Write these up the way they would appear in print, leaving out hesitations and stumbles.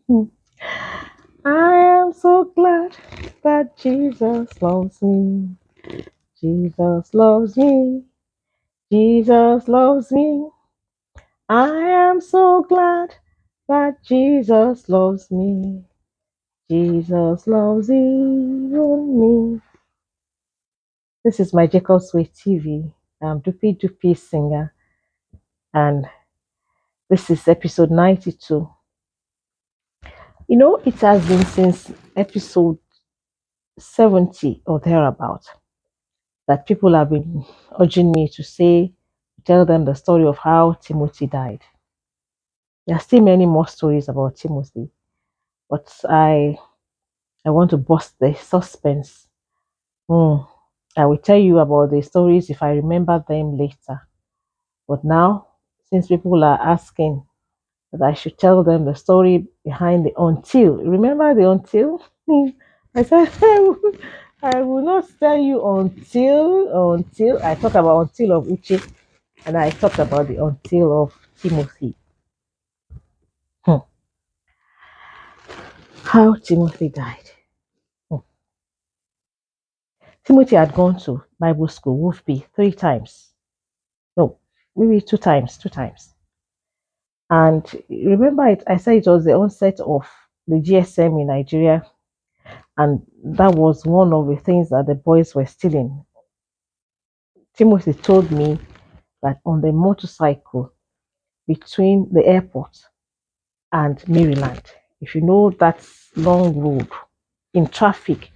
I am so glad that Jesus loves me. Jesus loves me. Jesus loves me. I am so glad that Jesus loves me. Jesus loves even me. This is my Jacob's Way TV. I'm Dupi Dupi singer, and this is episode 92. It has been since episode 70 or thereabout that people have been urging me to tell them the story of how Timothy died. There are still many more stories about Timothy, but I want to bust the suspense. Hmm. I will tell you about the stories if I remember them later. But now, since people are asking that I should tell them the story behind the until, remember the until? I said I will not tell you until I talk about until of Uche, and I talked about the until of Timothy. Hmm. How Timothy died. Hmm. Timothy had gone to Bible school, Wolfby, 3 times. No, maybe two times. And remember, I said it was the onset of the GSM in Nigeria, and that was one of the things that the boys were stealing. Timothy told me that on the motorcycle between the airport and Maryland, if you know that long road in traffic,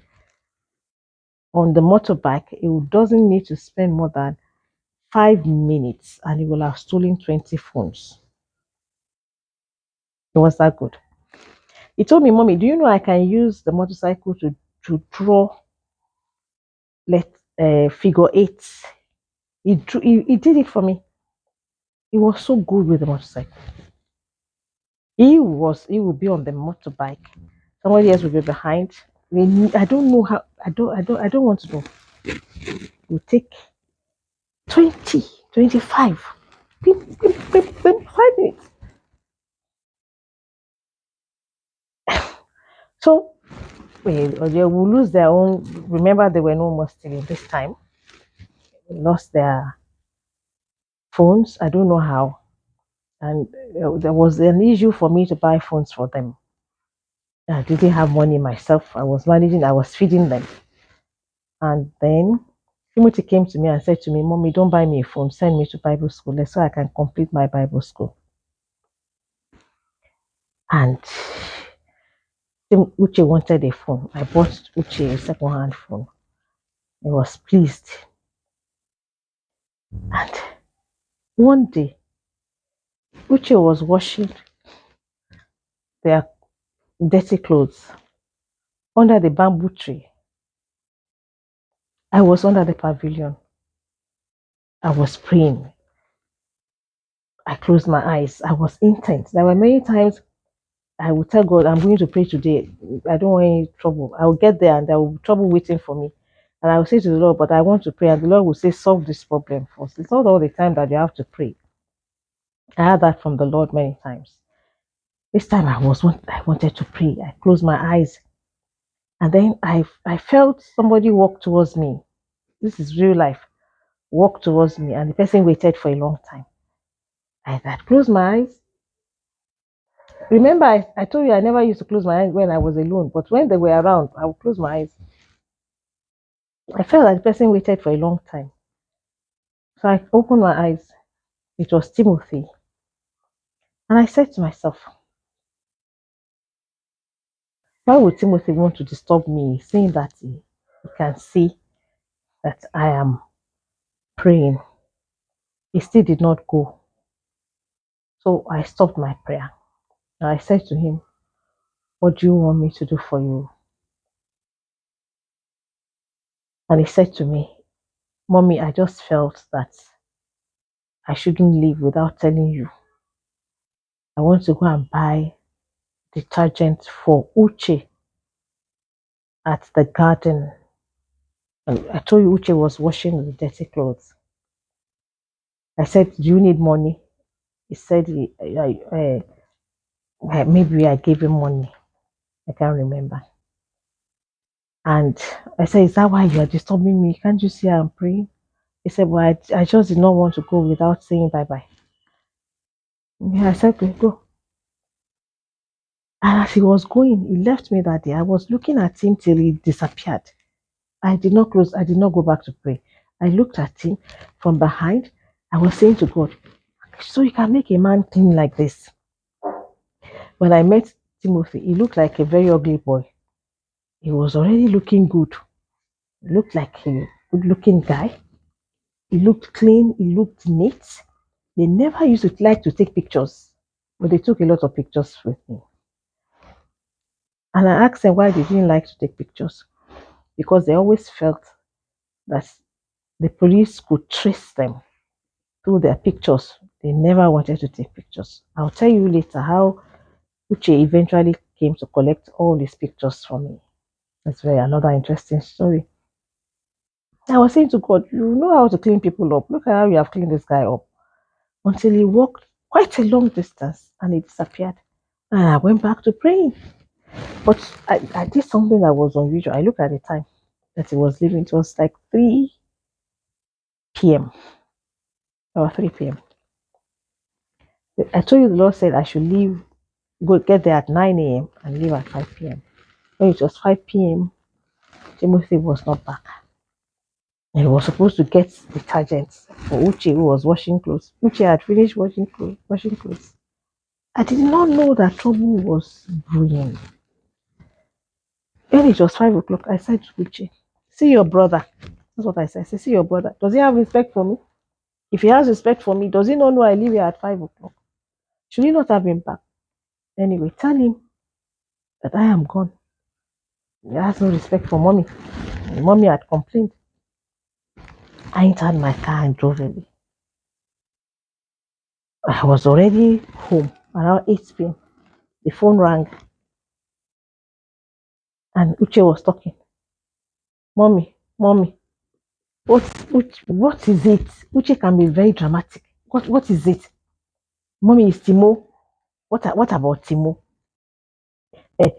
on the motorbike, it doesn't need to spend more than 5 minutes and he will have stolen 20 phones. It was that good. He told me, Mommy, do you know I can use the motorcycle to draw let figure eight? He did it for me. He was so good with the motorcycle. He would be on the motorbike. Somebody else would be behind. I don't know how I don't want to know. You take 20, 25. 5 minutes. So they will lose their own. Remember, there were no more stealing this time. They lost their phones. I don't know how. And there was an issue for me to buy phones for them. I didn't have money myself. I was managing, I was feeding them. And then Timothy came to me and said to me, Mommy, don't buy me a phone. Send me to Bible school so I can complete my Bible school. And Uche wanted a phone. I bought Uche a second-hand phone. He was pleased. And one day, Uche was washing their dirty clothes under the bamboo tree. I was under the pavilion. I was praying. I closed my eyes. I was intense. There were many times I would tell God, I'm going to pray today. I don't want any trouble. I will get there and there will be trouble waiting for me. And I will say to the Lord, but I want to pray. And the Lord will say, solve this problem first. It's not all the time that you have to pray. I had that from the Lord many times. This time I wanted to pray. I closed my eyes. And then I felt somebody walk towards me. This is real life. Walk towards me. And the person waited for a long time. I had closed my eyes. Remember, I told you I never used to close my eyes when I was alone, but when they were around, I would close my eyes. I felt like the person waited for a long time. So I opened my eyes. It was Timothy. And I said to myself, why would Timothy want to disturb me, saying that he can see that I am praying? He still did not go. So I stopped my prayer. And I said to him, what do you want me to do for you? And he said to me, Mommy, I just felt that I shouldn't leave without telling you. I want to go and buy detergent for Uche at the garden. And I told you Uche was washing the dirty clothes. I said, do you need money? He said, Maybe I gave him money. I can't remember. And I said, "Is that why you are disturbing me? Can't you see I'm praying?" He said, "Well, I just did not want to go without saying bye bye." Yeah, I said, "Okay, go." And as he was going, he left me that day. I was looking at him till he disappeared. I did not go back to pray. I looked at him from behind. I was saying to God, "So you can make a man clean like this." When I met Timothy, he looked like a very ugly boy. He was already looking good. He looked like a good looking guy. He looked clean. He looked neat. They never used to like to take pictures, but they took a lot of pictures with me. And I asked them why they didn't like to take pictures, because they always felt that the police could trace them through their pictures. They never wanted to take pictures. I'll tell you later how Uche eventually came to collect all these pictures from me. That's very another interesting story. I was saying to God, you know how to clean people up. Look at how you have cleaned this guy up. Until he walked quite a long distance and he disappeared. And I went back to praying. But I did something that was unusual. I looked at the time that he was leaving. It was like 3 p.m. or 3 p.m. I told you the Lord said I should leave, go get there at 9 a.m. and leave at 5 p.m. When it was 5 p.m., Timothy was not back. And he was supposed to get detergents for Uche, who was washing clothes. Uche had finished washing clothes. I did not know that trouble was brewing. When it was 5 o'clock, I said to Uche, "See your brother." That's what I said. I said, "See your brother. Does he have respect for me? If he has respect for me, does he not know I leave here at 5 o'clock? Should he not have been back? Anyway, tell him that I am gone. He has no respect for mommy. Mommy had complained." I entered my car and drove away. I was already home around 8 p.m. The phone rang and Uche was talking. "Mommy, mommy, what is it?" Uche can be very dramatic. What is it? "Mommy, is Timo. What about Timo?" I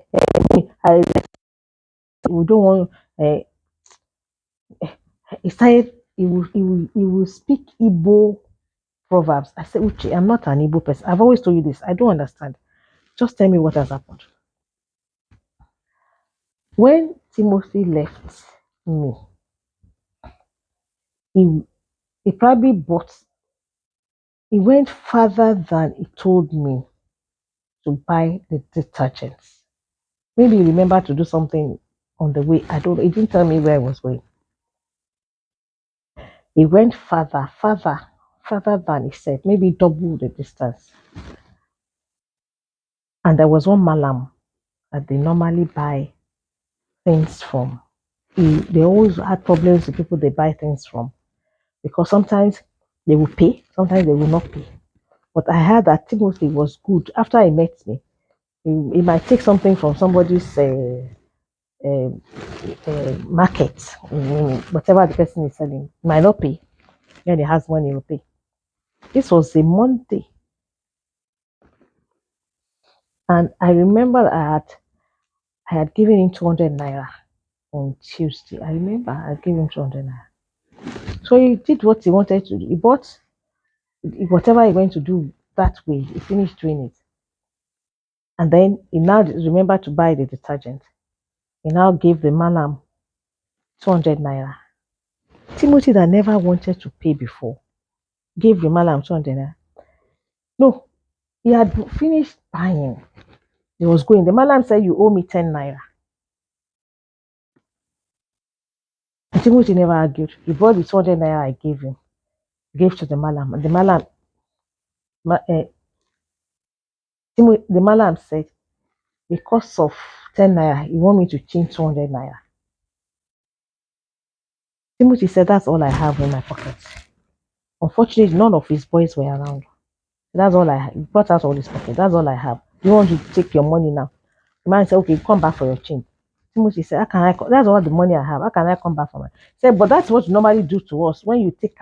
we don't want. He started. He will speak Igbo proverbs. I said, "Uche, I'm not an Igbo person. I've always told you this. I don't understand. Just tell me what has happened." When Timothy left me, he he probably bought. He went further than he told me to buy the detergents. Maybe he remembered to do something on the way. I don't know. He didn't tell me where I was going. He went further than he said, maybe double the distance. And there was one malam that they normally buy things from. They always had problems with people they buy things from, because sometimes they will pay, sometimes they will not pay. But I heard that Timothy was good. After he met me, he might take something from somebody's uh, market, whatever the person is selling. He might not pay. When he has money, he will pay. This was a Monday. And I remember I had given him 200 naira on Tuesday. I remember I gave him 200 naira. So he did what he wanted to do. He bought whatever he went to do that way. He finished doing it. And then he now remembered to buy the detergent. He now gave the malam 200 naira. Timothy, that never wanted to pay before, gave the malam 200 naira. No, he had finished buying. He was going. The malam said, "You owe me 10 naira." And Timothy never argued. He brought the 200 naira I gave him, gave to the malam. And the malam, the malam said, "Because of 10 naira, you want me to change 200 naira." Timothy said, "That's all I have in my pocket." Unfortunately, none of his boys were around. That's all I have. He brought out all his pocket. "That's all I have. You want to take your money now?" The man said, "Okay, come back for your change." Timothy said, "How can I? That's all the money I have. How can I come back for my?" He said, "But that's what you normally do to us when you take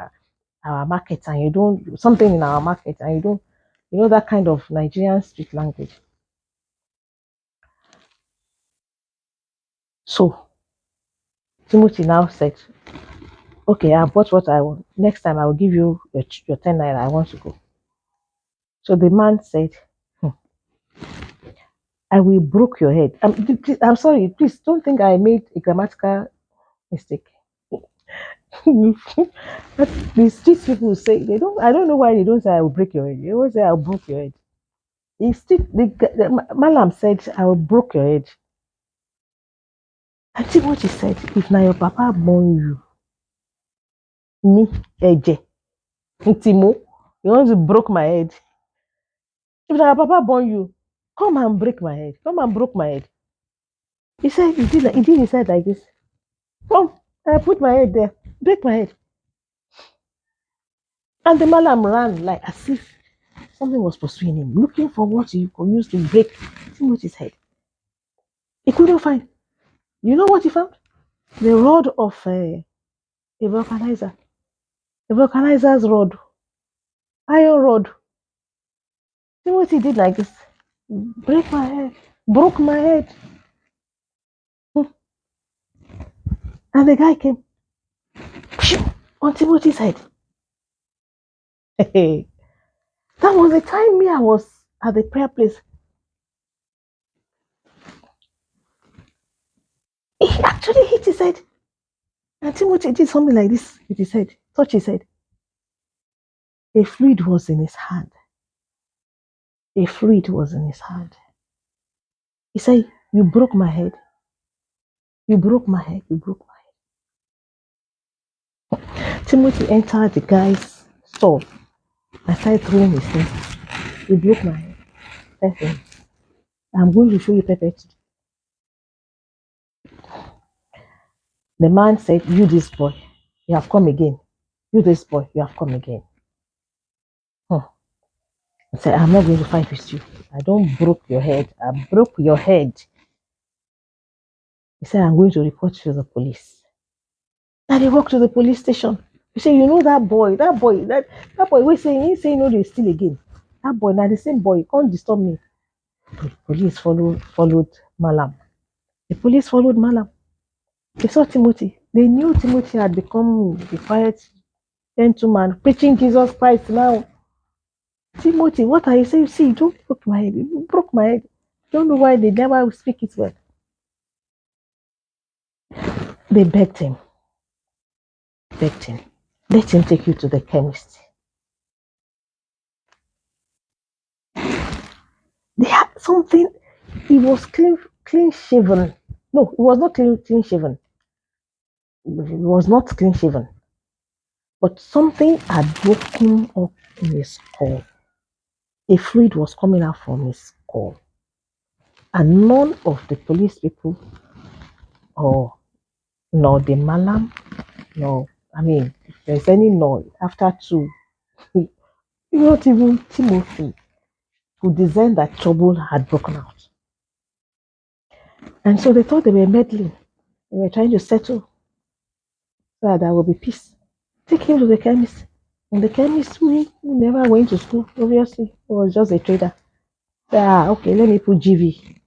our market and you don't something in our market and you don't, that kind of Nigerian street language." So Timothy now said, okay, I bought what I want. Next time I will give you your 10 naira. I want to go. So the man said, "Hmm, I will broke your head. I'm sorry, please don't think I made a grammatical mistake. But the street people say they don't. I don't know why they don't say I will break your head. They always say I'll broke your head. The Malam said I will broke your head. And see what he said. If now your papa born you, me, Eje, Ntimo, you want to broke my head. If now your papa born you, come and break my head. Come and broke my head. He said he did his head like this. Come, I put my head there, break my head. And the Malam ran like as if something was pursuing him, looking for what he could use to break Timothy's head. He couldn't find. You know what he found? The rod of a vulcanizer. A vulcanizer's rod. Iron rod. Timothy did like this. Break my head. Broke my head. And the guy came on Timothy's head. That was the time me I was at the prayer place. He actually hit his head. And Timothy did something like this with his head. Touch his head. A fluid was in his hand. A fluid was in his hand. He said, you broke my head. You broke my head. You broke my head. Timothy entered the guy's store and started throwing his things. You broke my head. Perfect. I'm going to show you perfect. The man said, you this boy, you have come again. You this boy, you have come again. I said, I'm not going to fight with you. I don't broke your head. I broke your head. He said, I'm going to report you to the police. And he walked to the police station. He said, you know that boy, we say, he say, no, they steal again. That boy, now the same boy, can't disturb me. The police followed Malam. The police followed Malam. They saw Timothy. They knew Timothy had become the quiet gentleman, preaching Jesus Christ now. Timothy, what are you saying? See, you don't broke my head. You broke my head. Don't know why they never speak it well. They begged him, let him take you to the chemist. They had something. He was clean shaven. No, he was not clean shaven. He was not clean shaven. But something had broken up in his skull. A fluid was coming out from his skull. And none of the police people or nor the Malam, no, I mean, if there's any noise after two, not even Timothy who designed that trouble had broken out. And so they thought they were meddling. They were trying to settle so that there will be peace. Take him to the chemist. And the chemist, we never went to school, obviously. He was just a trader. Okay, let me put GV.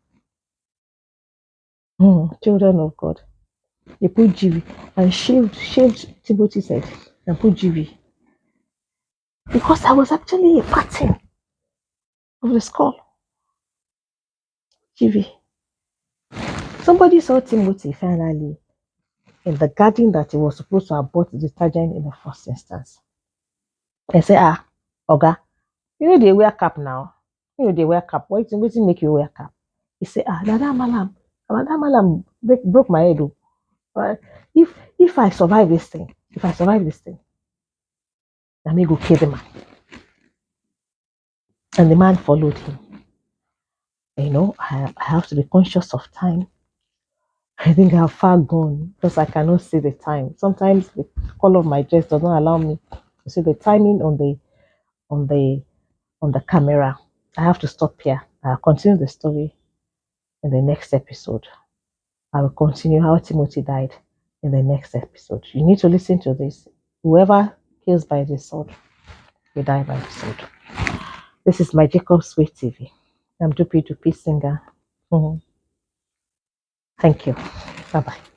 Children of God. They put GV and shaved Timothy's head and put GV. Because there was actually a pattern of the skull. GV. Somebody saw Timothy finally in the garden that he was supposed to have bought the detergent in the first instance. They say, Oga, you know they wear cap now. You know they wear cap. Why make you wear cap? He say, that malam broke my head. But if I survive this thing, let me go kill the man. And the man followed him. I have to be conscious of time. I think I've far gone because I cannot see the time. Sometimes the color of my dress does not allow me to see the timing on the on the camera. I have to stop here. I'll continue the story in the next episode. I will continue how Timothy died in the next episode. You need to listen to this. Whoever kills by the sword will die by the sword. This is my Jacob's Way TV. I'm Dupi Dupi Singer. Thank you. Bye bye.